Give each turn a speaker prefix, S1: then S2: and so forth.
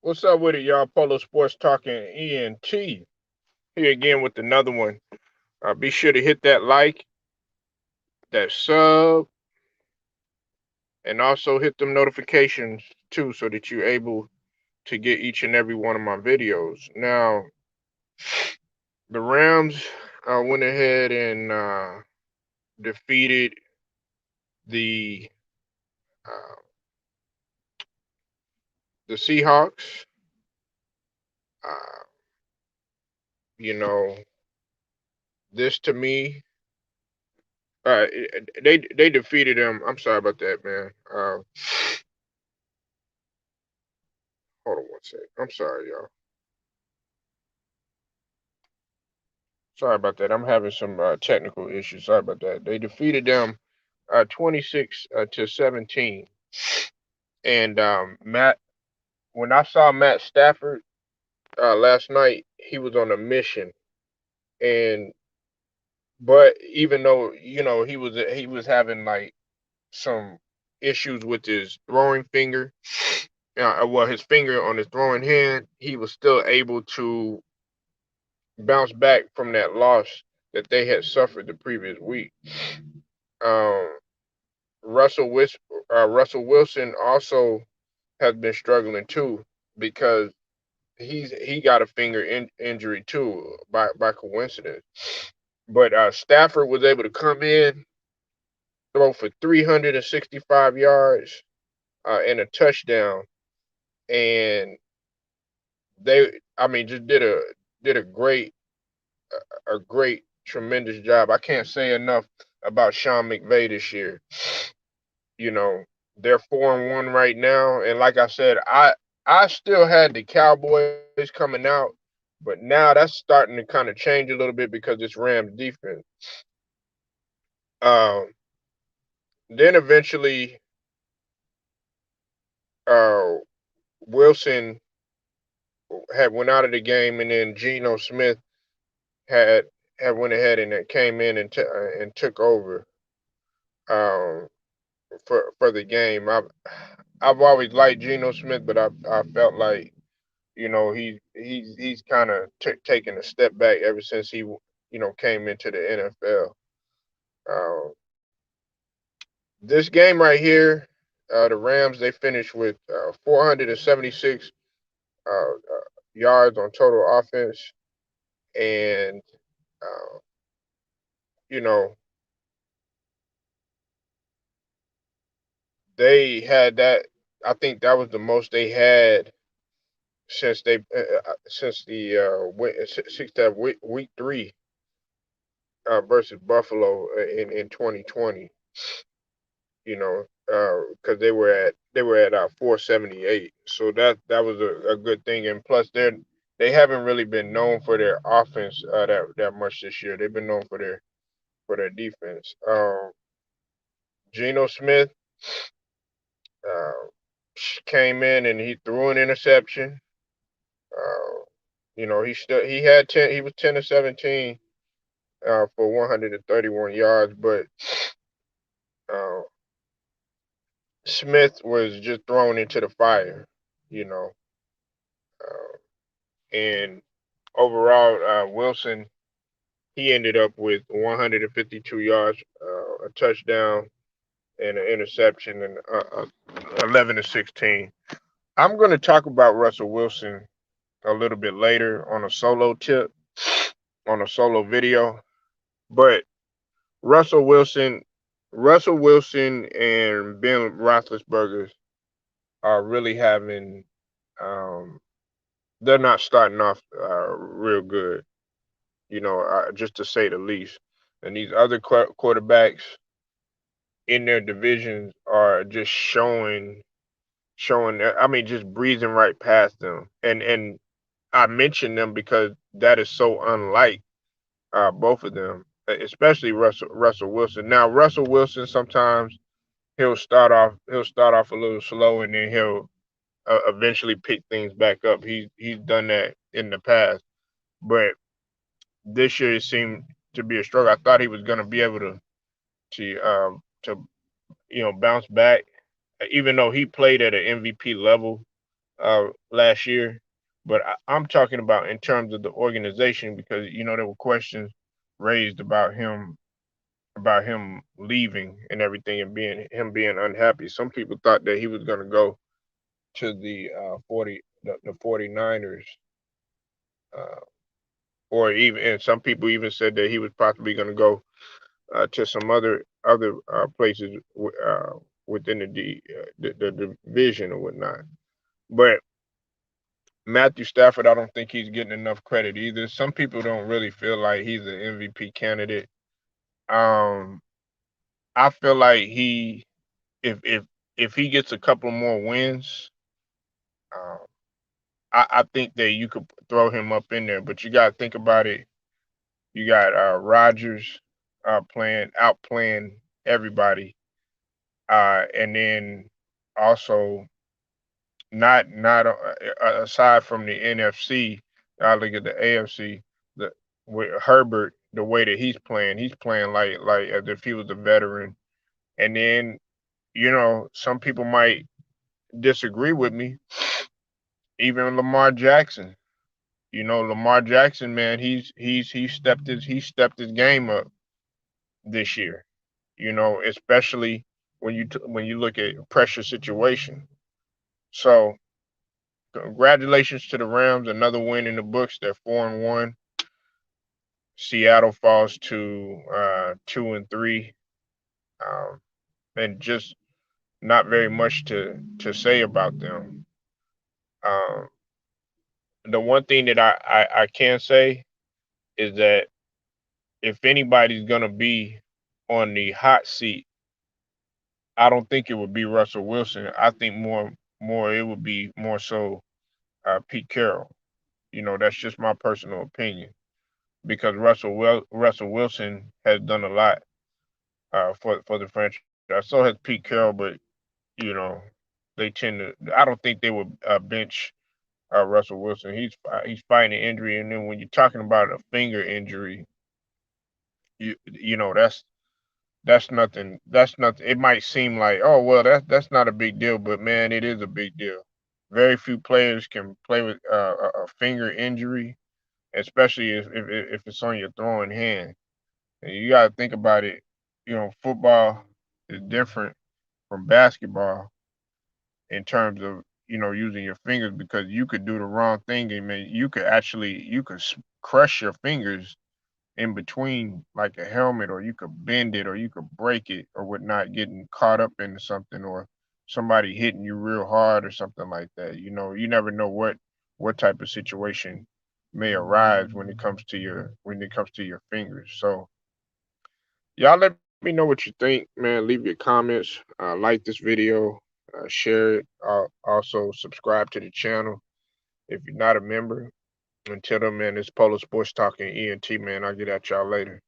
S1: What's up with it, y'all? Polo Sports Talking ENT here again with another one. Be sure to hit that like, that sub, and also hit them notifications too, so that you're able to get each and every one of my videos. Now, the Rams went ahead and defeated the uh, the Seahawks. Uh, you know, this to me, uh, they defeated them. I'm sorry about that, man. Hold on one second. I'm sorry, y'all. Sorry about that. I'm having some technical issues. Sorry about that. They defeated them 26 to 17. And when I saw Matt Stafford last night, he was on a mission. And but even though he was having like some issues with his throwing finger, well, his finger on his throwing hand, he was still able to bounce back from that loss that they had suffered the previous week. Um, Russell Wilson also has been struggling too because he got a finger injury too by coincidence. But Stafford was able to come in, throw for 365 yards and a touchdown, and I mean, just did a great tremendous job. I can't say enough about Sean McVay this year. You know, they're 4-1 right now, and like I said, I still had the Cowboys coming out, but now that's starting to kind of change a little bit because it's Rams defense. Um, then eventually, uh, Wilson had went out of the game, and then Geno Smith had had went ahead and came in and took over um, for the game. I've always liked Geno Smith, but I felt like he's kind of taken a step back ever since he came into the NFL. Uh, this game right here, the Rams they finished with 476 yards on total offense, and uh, you know they had that. I think that was the most they had since that week 3 versus Buffalo in 2020. You know, because they were at 478. So that was a good thing. And plus, they haven't really been known for their offense that much this year. They've been known for their defense. Geno Smith uh, came in and he threw an interception. Uh, he was 10 of 17 for 131 yards, but uh, Smith was just thrown into the fire. You know, uh, and overall, Wilson he ended up with 152 yards, a touchdown, and an interception, and 11 to 16. I'm going to talk about Russell Wilson a little bit later on a solo tip, on a solo video. But Russell Wilson, Russell Wilson, and Ben Roethlisberger are really having. Um, they're not starting off real good, just to say the least. And these other quarterbacks in their divisions are just showing. I mean, just breezing right past them. And I mention them because that is so unlike both of them, especially Russell Wilson. Now, Russell Wilson sometimes he'll start off a little slow, and then he'll eventually pick things back up. He's done that in the past, but this year it seemed to be a struggle. I thought he was going to be able to bounce back, even though he played at an MVP level. last year. But I'm talking about in terms of the organization because there were questions raised about him leaving and everything and being unhappy. Some people thought that he was going to go to the 49ers, uh, or even and some people even said that he was possibly going to go to some other places within the division or whatnot. But Matthew Stafford, I don't think he's getting enough credit either. Some people don't really feel like he's an MVP candidate. Um, I feel like if if if he gets a couple more wins, um, I think that you could throw him up in there. But you got to think about it. You got Rodgers outplaying everybody, and then also not aside from the NFC, I look at the AFC. The With Herbert, the way that he's playing like as if he was a veteran. And then some people might disagree with me. Even Lamar Jackson, Lamar Jackson, man, he stepped his game up this year. Especially when you look at pressure situation. So congratulations to the Rams, another win in the books. They're 4-1. Seattle falls to 2-3, um, and just not very much to say about them. Um, the one thing that I can say is that if anybody's gonna be on the hot seat, I don't think it would be Russell Wilson. I think more it would be more so Pete Carroll. That's just my personal opinion because Russell Wilson has done a lot for the franchise. So has Pete Carroll, but you know they tend to. I don't think they would bench Russell Wilson. He's fighting an injury, and then when you're talking about a finger injury, that's nothing. That's nothing. It might seem like, oh well, that's not a big deal, but man, it is a big deal. Very few players can play with a finger injury, especially if it's on your throwing hand. And you got to think about it. Football is different from basketball in terms of using your fingers because you could do the wrong thing and man, you could crush your fingers in between like a helmet, or you could bend it, or you could break it or whatnot, getting caught up into something, or somebody hitting you real hard or something like that. You never know what type of situation may arise when it comes to your fingers. So y'all let me know what you think, man. Leave your comments, like this video, share it. Also subscribe to the channel if you're not a member. Until then, man, it's Polo Sports Talking ENT, man. I'll get at y'all later.